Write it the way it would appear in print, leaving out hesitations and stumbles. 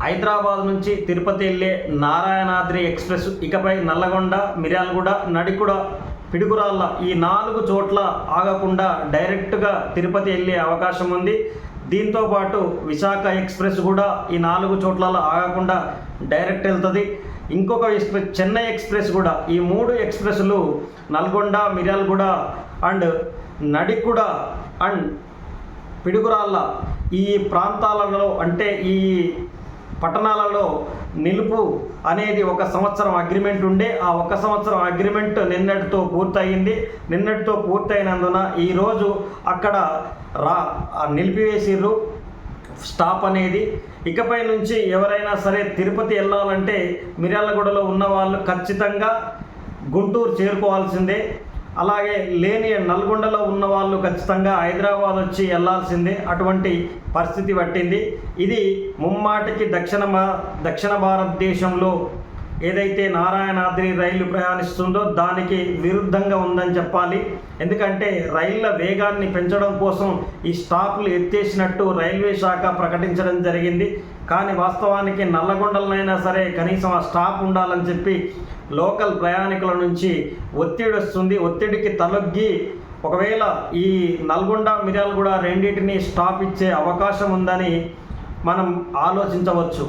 హైదరాబాద్ నుంచి తిరుపతి వెళ్ళే నారాయణాద్రి ఎక్స్ప్రెస్ ఇకపై నల్లగొండ, మిర్యాలగూడ, నడికుడ, పిడుగురాళ్ళ ఈ 4 చోట్ల ఆగకుండా డైరెక్ట్గా తిరుపతి వెళ్ళే అవకాశం ఉంది. దీంతోపాటు విశాఖ ఎక్స్ప్రెస్ కూడా ఈ 4 చోట్ల ఆగకుండా డైరెక్ట్ వెళ్తుంది. ఇంకొక ఎక్స్ప్రెస్ చెన్నై ఎక్స్ప్రెస్ కూడా, ఈ 3 ఎక్స్ప్రెస్లు నల్గొండ, మిర్యాలగూడ అండ్ నడికుడ అండ్ పిడుగురాళ్ళ ఈ ప్రాంతాలలో అంటే ఈ పట్టణాలలో నిలుపు అనేది 1 సంవత్సరం అగ్రిమెంట్ ఉండే, ఆ 1 సంవత్సరం అగ్రిమెంట్ నిన్నటితో పూర్తయింది. నిన్నటితో పూర్తయినందున ఈరోజు అక్కడ నిలిపివేసిర్రు స్టాప్ అనేది. ఇకపై నుంచి ఎవరైనా సరే తిరుపతి వెళ్ళాలంటే మిర్యాలగూడలో ఉన్న వాళ్ళు ఖచ్చితంగా గుంటూరు చేరుకోవాల్సిందే. అలాగే లేని నల్గొండలో ఉన్న వాళ్ళు ఖచ్చితంగా హైదరాబాద్ వచ్చి వెళ్ళాల్సిందే. అటువంటి పరిస్థితి పట్టింది. ఇది ముమ్మాటికి దక్షిణ భారతదేశంలో ఏదైతే నారాయణాద్రి రైలు ప్రయాణిస్తుందో దానికి విరుద్ధంగా ఉందని చెప్పాలి. ఎందుకంటే రైళ్ల వేగాన్ని పెంచడం కోసం ఈ స్టాప్లు ఎత్తేసినట్టు రైల్వే శాఖ ప్రకటించడం జరిగింది. కానీ వాస్తవానికి నల్లగొండలనైనా సరే కనీసం ఆ స్టాప్ ఉండాలని చెప్పి లోకల్ ప్రయాణికుల నుంచి ఒత్తిడి వస్తుంది. ఒత్తిడికి తలొగ్గి ఒకవేళ ఈ నల్గొండ, మిర్యాలగూడ రెండింటిని స్టాప్ ఇచ్చే అవకాశం ఉందని మనం ఆలోచించవచ్చు.